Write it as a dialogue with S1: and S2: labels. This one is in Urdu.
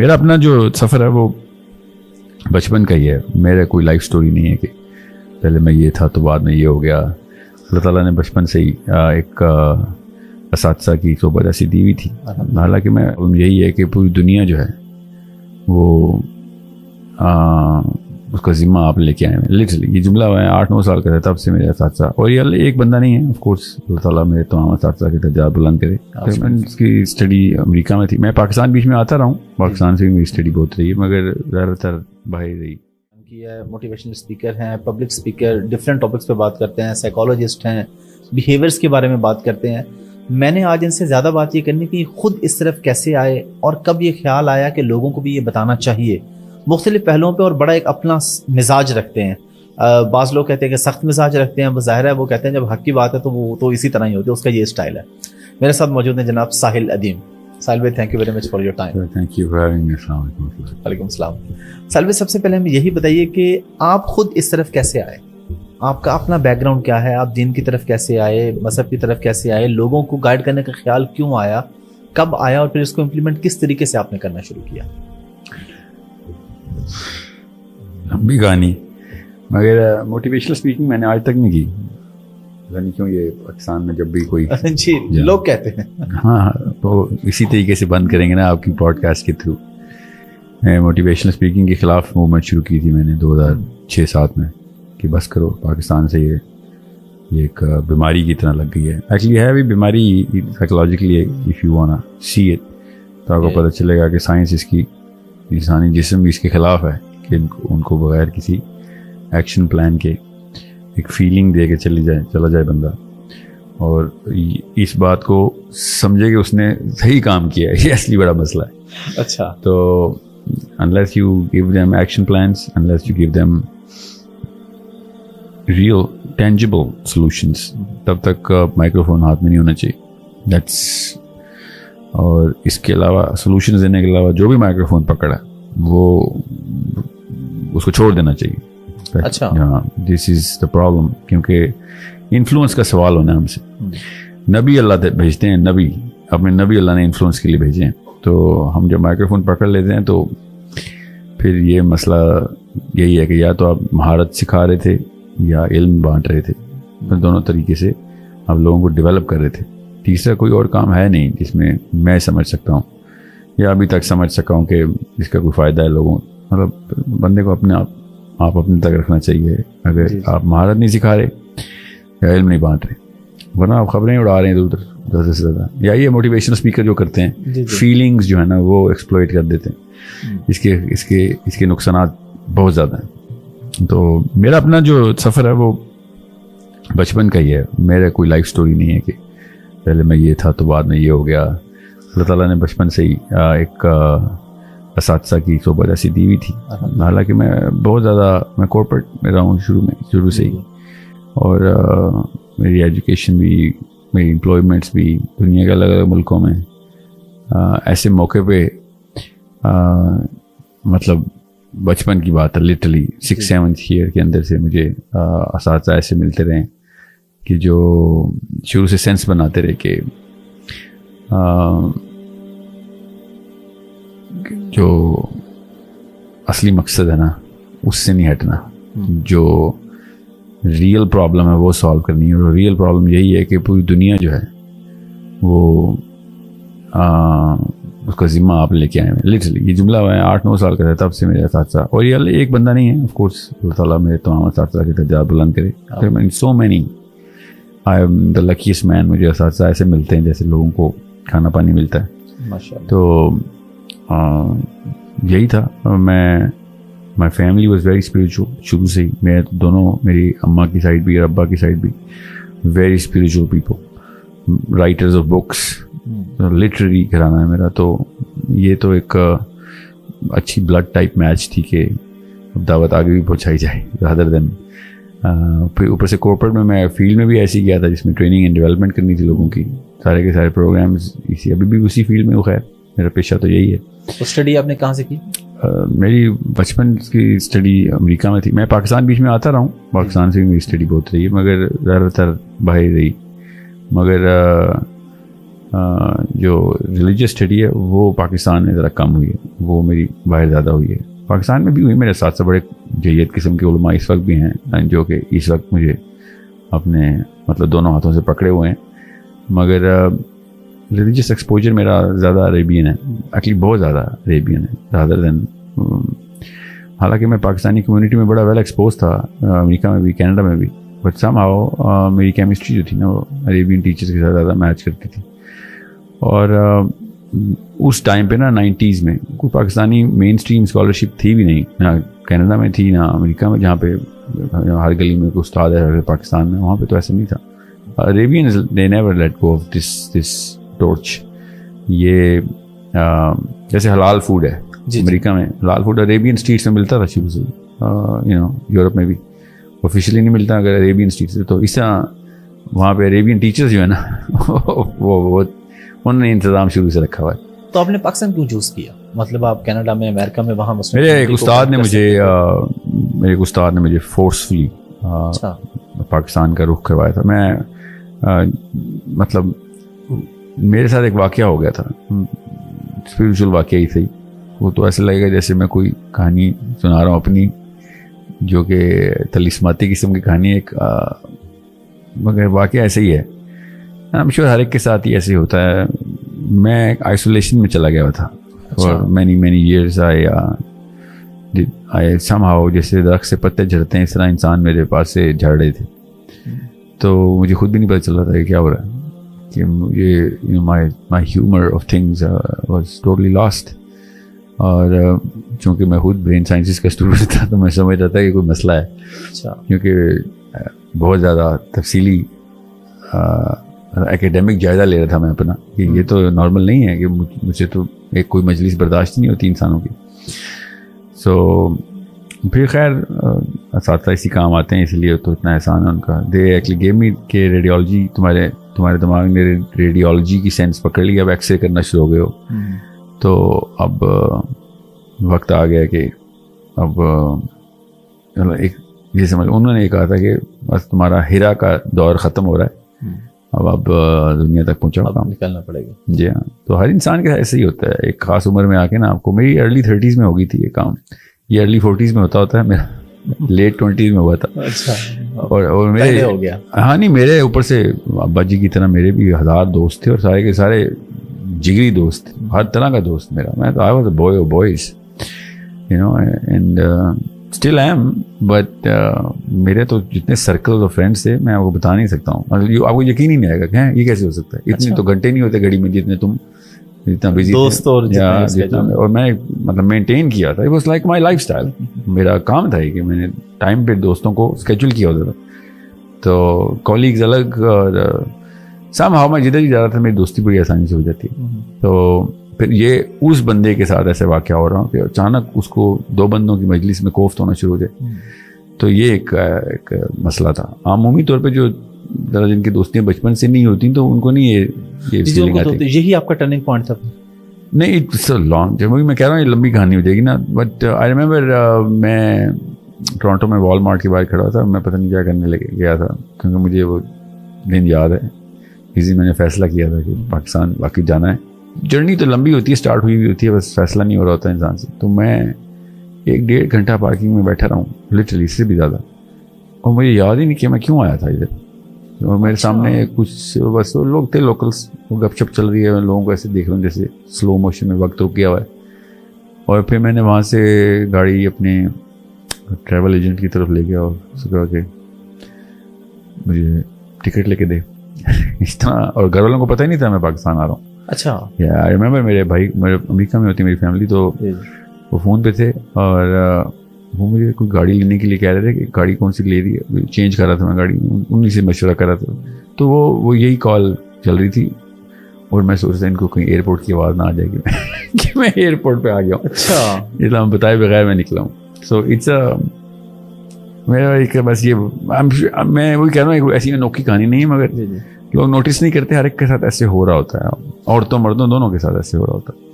S1: میرا اپنا جو سفر ہے وہ بچپن کا ہی ہے. میرا کوئی لائف سٹوری نہیں ہے کہ پہلے میں یہ تھا تو بعد میں یہ ہو گیا. اللہ تعالیٰ نے بچپن سے ہی ایک اساتذہ کی صحبت ایسی دی ہوئی تھی. حالانکہ میں یہی ہے کہ پوری دنیا جو ہے وہ اس کا ذمہ آپ لے کے آئے ہیں. لٹرلی یہ جملہ میں 8-9 سال کا تھا تب سے میرے اساتذہ, اور یہ ایک بندہ نہیں ہے, آف کورس اللہ تعالیٰ میرے تمام اساتذہ کے درجات بلند کرے. اس کی اسٹڈی امریکہ میں تھی. میں پاکستان بیچ میں آتا رہا ہوں, پاکستان سے بھی میری اسٹڈی بہت رہی ہے, مگر زیادہ تر باہر رہی.
S2: موٹیویشنل اسپیکر ہیں, پبلک اسپیکر, ڈفرینٹ ٹاپکس پہ بات کرتے ہیں, سائیکالوجسٹ ہیں, بیہیویئرس کے بارے میں بات کرتے ہیں. میں نے آج ان سے زیادہ بات یہ کرنی کہ خود اس طرف کیسے آئے اور کب یہ خیال آیا کہ لوگوں کو بھی یہ بتانا چاہیے. مختلف پہلوؤں پہ اور بڑا ایک اپنا مزاج رکھتے ہیں. بعض لوگ کہتے ہیں کہ سخت مزاج رکھتے ہیں, وہ ظاہر ہے وہ کہتے ہیں جب حق کی بات ہے تو وہ تو اسی طرح ہی ہوتی ہے, اس کا یہ اسٹائل ہے. میرے ساتھ موجود ہیں جناب ساحل ادیم. ساحل بھائی thank you very much for your time.
S1: Thank you for having me. السلام علیکم.
S2: وعلیکم السلام. ساحل بھائی سب سے پہلے ہمیں یہی بتائیے کہ آپ خود اس طرف کیسے آئے, آپ کا اپنا بیک گراؤنڈ کیا ہے, آپ دین کی طرف کیسے آئے, مذہب کی طرف کیسے آئے, لوگوں کو گائیڈ کرنے کا خیال کیوں آیا, کب آیا, اور پھر اس کو امپلیمنٹ کس طریقے سے آپ نے کرنا شروع کیا؟
S1: لمبی کہانی, مگر موٹیویشنل اسپیکنگ میں نے آج تک نہیں کی. پتہ نہیں کیوں یہ پاکستان میں جب بھی کوئی
S2: جی لوگ کہتے ہیں.
S1: ہاں تو اسی طریقے سے بند کریں گے نا آپ کی پوڈ کاسٹ کے تھرو. میں موٹیویشنل اسپیکنگ کے خلاف موومنٹ شروع کی تھی میں نے 2006-7 میں کہ بس کرو پاکستان سے یہ ایک بیماری کی طرح لگ گئی ہے. ایکچولی ہے بھی بیماری psychologically, if you wanna see it تو آپ کو پتہ چلے گا کہ سائنس اس کی, انسانی جسم بھی اس کے خلاف ہے کہ ان کو بغیر کسی ایکشن پلان کے ایک فیلنگ دے کے چلا جائے بندہ, اور اس بات کو سمجھے کہ اس نے صحیح کام کیا ہے. یہ اصلی بڑا مسئلہ ہے.
S2: اچھا,
S1: تو unless you give them action plans, unless you give them real tangible solutions, تب تک مائکرو فون ہاتھ میں نہیں ہونا چاہیے. دیٹس, اور اس کے علاوہ سولوشنز دینے کے علاوہ جو بھی مائکرو فون پکڑا وہ اس کو چھوڑ دینا چاہیے.
S2: اچھا,
S1: ہاں دس از دا پرابلم, کیونکہ انفلوئنس کا سوال ہونا ہے ہم سے. نبی اللہ بھیجتے ہیں, نبی اپنے نبی اللہ نے انفلوئنس کے لیے بھیجے ہیں, تو ہم جب مائکرو فون پکڑ لیتے ہیں تو پھر یہ مسئلہ یہی ہے کہ یا تو آپ مہارت سکھا رہے تھے یا علم بانٹ رہے تھے, دونوں طریقے سے آپ لوگوں کو ڈیولپ کر رہے تھے. تیسرا کوئی اور کام ہے نہیں جس میں میں سمجھ سکتا ہوں یا ابھی تک سمجھ سکا ہوں کہ اس کا کوئی فائدہ ہے لوگوں, مطلب بندے کو اپنے آپ اپنے تک رکھنا چاہیے. اگر آپ مہارت نہیں سکھا رہے یا علم نہیں بانٹ رہے, ورنہ آپ خبریں اڑا رہے ہیں ادھر ادھر سے زیادہ. یا یہ موٹیویشنل اسپیکر جو کرتے ہیں فیلنگز جو ہے نا وہ ایکسپلوئٹ کر دیتے ہیں. اس کے نقصانات بہت زیادہ ہیں. تو میرا اپنا جو سفر ہے وہ بچپن کا ہی ہے. میرا کوئی لائف سٹوری نہیں ہے کہ پہلے میں یہ تھا تو بعد میں یہ ہو گیا. اللہ تعالیٰ نے بچپن سے ہی ایک اساتذہ کی صحبت ایسی دی ہوئی تھی. حالانکہ میں بہت زیادہ میں کارپوریٹ میں رہا ہوں شروع سے ہی, اور میری ایجوکیشن بھی, میری امپلائمنٹس بھی دنیا کے الگ الگ ملکوں میں. ایسے موقع پہ مطلب بچپن کی بات ہے, لٹرلی 6-7 ایئر کے اندر سے مجھے اساتذہ ایسے ملتے رہے کہ جو شروع سے سینس بناتے رہے کہ جو اصلی مقصد ہے نا اس سے نہیں ہٹنا, جو ریئل پرابلم ہے وہ سالو کرنی ہے. اور ریئل پرابلم یہی ہے کہ پوری دنیا جو ہے وہ اس کا ذمہ آپ لے کے آئے ہیں. لٹرلی یہ جملہ میں 8-9 سال کا تھا تب سے میرے اساتذہ, اور یہ ایک بندہ نہیں ہے, آف کورس اللہ تعالیٰ میرے تمام اساتذہ کے درجات بلند کرے. So many, I am the luckiest man. مجھے اساتذہ ایسے ملتے ہیں جیسے لوگوں کو کھانا پانی ملتا ہے. تو یہی تھا. My family was very spiritual شروع سے ہی. میں دونوں, میری اماں کی سائڈ بھی اور ابا کی سائڈ بھی very spiritual people, writers of books, literary گھرانہ ہے میرا. تو یہ تو ایک اچھی بلڈ ٹائپ میچ تھی کہ دعوت آگے بھی پہنچائی جائے رادر دین. پھر اوپر سے کارپوریٹ میں فیلڈ میں بھی ایسی گیا تھا جس میں ٹریننگ اینڈ ڈیولپمنٹ کرنی تھی لوگوں کی. سارے کے سارے پروگرامز ابھی بھی اسی فیلڈ میں ہوں. خیر میرا پیشہ تو یہی ہے.
S2: اسٹڈی آپ نے کہاں سے کی؟
S1: میری بچپن کی اسٹڈی امریکہ میں تھی. میں پاکستان بیچ میں آتا رہا ہوں, پاکستان سے بھی میری اسٹڈی بہت رہی ہے, مگر زیادہ تر باہر رہی. مگر جو ریلیجیس اسٹڈی ہے وہ پاکستان میں ذرا کم ہوئی ہے, وہ میری باہر زیادہ ہوئی ہے. پاکستان میں بھی ہوئی, میرے ساتھ بڑے جید قسم کے علماء اس وقت بھی ہیں جو کہ اس وقت مجھے اپنے مطلب دونوں ہاتھوں سے پکڑے ہوئے ہیں, مگر ریلیجیس ایکسپوجر میرا زیادہ عربین ہے, ایکچولی بہت زیادہ عربین ہے رادر دین. حالانکہ میں پاکستانی کمیونٹی میں بڑا ویل ایکسپوز تھا, امریکہ میں بھی کینیڈا میں بھی, بٹ سم ہاؤ میری کیمسٹری جو تھی نا وہ عربین ٹیچرز کے ساتھ زیادہ میچ کرتی تھی. اور اس ٹائم پہ نا 90s میں کوئی پاکستانی مین اسٹریم اسکالرشپ تھی بھی نہیں, نہ کینیڈا میں تھی نہ امریکہ میں, جہاں پہ ہر گلی میں کوئی استاد ہے پاکستان میں, وہاں پہ تو ایسا نہیں تھا. Arabians they never let go of this torch. یہ جیسے حلال فوڈ ہے امریکہ میں, حلال فوڈ عربین اسٹریٹس میں ملتا تھا شروع سے, یورپ میں بھی آفیشیلی نہیں ملتا اگر عربین اسٹریٹ سے. تو اس طرح وہاں پہ عربین ٹیچرز جو ہے نا وہ انہوں نے انتظام شروع سے رکھا ہوا ہے.
S2: تو آپ نے پاکستان کیوں چوز کیا؟ مطلب آپ کینیڈا میں, امریکہ میں, وہاں مسلم
S1: میرے ایک استاد نے مجھے فورسفلی پاکستان کا رخ کروایا تھا. میں مطلب میرے ساتھ ایک واقعہ ہو گیا تھا, اسپریچول واقعہ ہی تھی وہ, تو ایسا لگے گا جیسے میں کوئی کہانی سنا رہا ہوں اپنی, جو کہ تلسماتی قسم کی کہانی ایک, مگر واقعہ ایسے ہی ہے. I'm sure ہر ایک کے ساتھ ہی ایسے ہوتا ہے. میں ایک آئسولیشن میں چلا گیا تھا اور many years آئے somehow جیسے درخت سے پتے جھڑتے ہیں اس طرح انسان میرے پاس سے جھڑ رہے تھے. تو مجھے خود بھی نہیں پتہ چل رہا تھا کہ کیا ہو رہا ہے, کہ یہ my humor of things was totally lost. اور چونکہ میں خود برین سائنسز کا اسٹوڈنٹ تھا تو میں سمجھ رہا تھا کہ کوئی مسئلہ ہے, کیونکہ بہت زیادہ تفصیلی اکیڈیمک جائزہ لے رہا تھا میں اپنا, کہ یہ تو نارمل نہیں ہے, کہ مجھ سے تو ایک کوئی مجلس برداشت نہیں ہوتی انسانوں کی. سو پھر خیر اساتذہ اسی کام آتے ہیں, اس لیے تو اتنا احسان ہے ان کا. دے ایکچولی گیو می کہ ریڈیولوجی تمہارے دماغ نے ریڈیولوجی کی سینس پکڑ لی, اب ایکس رے کرنا شروع ہو گئے ہو. تو اب وقت آ گیا کہ اب ایک یہ سمجھ, انہوں نے یہ کہا تھا کہ بس تمہارا ہیرا کا دور ختم ہو رہا ہے, اب دنیا تک پہنچا کام
S2: نکلنا پڑے گا.
S1: جی ہاں. تو ہر انسان کا ایسے ہی ہوتا ہے, ایک خاص عمر میں آ کے نا آپ کو, میری ارلی 30s میں ہو گئی تھی یہ کام, یہ ارلی 40s میں ہوتا ہے, میرا لیٹ 20s میں ہوا تھا. اور میرے
S2: ہو گیا.
S1: ہاں نہیں, میرے اوپر سے ابا جی کی طرح میرے بھی 1000 دوست تھے, اور سارے کے سارے جگری دوست, ہر طرح کا دوست میرا. میں تو I was a boy of boys, and still I am, but میرے تو جتنے سرکل آف فرینڈس تھے میں آپ کو بتا نہیں سکتا ہوں. آپ کو یقین ہی نہیں آئے گا کہ یہ کیسے ہو سکتا ہے, اتنے تو گھنٹے نہیں ہوتے گھڑی میں جتنے تم اتنا بزی
S2: دوست
S1: اور میں مطلب مینٹین کیا تھا. It was like my life style, میرا کام تھا کہ میں نے ٹائم پہ دوستوں کو اسکیجول کیا ہوتا تھا. تو کولیگز الگ, اور سم ہاؤ میں جدھر ہی جا رہا تھا میری دوستی بڑی آسانی سے ہو جاتی. تو پھر یہ اس بندے کے ساتھ ایسے واقعہ ہو رہا ہوں کہ اچانک اس کو 2 بندوں کی مجلس میں کوفت ہونا شروع ہو جائے. تو یہ ایک مسئلہ تھا. عمومی طور پہ جو ذرا جن کی دوستیاں بچپن سے نہیں ہوتی تو ان کو نہیں یہ فیلنگ آتی.
S2: یہی آپ کا ٹرننگ پوائنٹ تھا؟
S1: نہیں, اٹس اے لانگ جرنی. میں کہہ رہا ہوں یہ لمبی کہانی ہو جائے گی نا, بٹ آئی ریمبر میں ٹورانٹو میں وال مارٹ کے باہر کھڑا تھا. میں پتہ نہیں کیا کرنے لگے گیا تھا, کیونکہ مجھے وہ دن یاد ہے. اسی میں نے فیصلہ کیا تھا کہ پاکستان واقعی جانا ہے. جرنی تو لمبی ہوتی ہے, اسٹارٹ ہوئی ہوتی ہے, بس فیصلہ نہیں ہو رہا ہوتا انسان سے. تو میں 1-1.5 گھنٹہ پارکنگ میں بیٹھا رہا ہوں, لٹرلی اس سے بھی زیادہ, اور مجھے یاد ہی نہیں کہ میں کیوں آیا تھا ادھر. اور میرے سامنے کچھ بس لوگ تھے لوکلس, وہ گپ شپ چل رہی ہے, لوگوں کو ایسے دیکھ رہا ہوں جیسے سلو موشن میں وقت رک گیا ہوا ہے. اور پھر میں نے وہاں سے گاڑی اپنے ٹریول ایجنٹ کی طرف لے گیا اور اس کو کہا کہ مجھے ٹکٹ لے کے دے اس طرح. اور گھر والوں کو پتہ ہی نہیں تھا میں پاکستان آ رہا ہوں.
S2: اچھا.
S1: آئی ریمبر میرے بھائی امریکہ میں ہوتی میری فیملی, تو وہ فون پہ تھے اور وہ مجھے کوئی گاڑی لینے کے لیے کہہ رہے تھے کہ گاڑی کون سی لے رہی ہے. چینج کر رہا تھا میں گاڑی, انہیں سے مشورہ کر رہا تھا. تو وہ یہی کال چل رہی تھی, اور میں سوچ رہا تھا ان کو کہیں ایئرپورٹ کی آواز نہ آ جائے گی کہ میں ایئرپورٹ پہ آ گیا ہوں.
S2: اچھا.
S1: اس لیے بتائے بغیر میں نکلا ہوں. سو اٹس میرا ایک بس یہ, میں وہی کہہ رہا ہوں ایسی انوکھی کہانی نہیں ہے, مگر لوگ نوٹس نہیں کرتے, ہر ایک کے ساتھ ایسے ہو رہا ہوتا ہے, عورتوں مردوں دونوں کے ساتھ ایسے ہو رہا ہوتا ہے.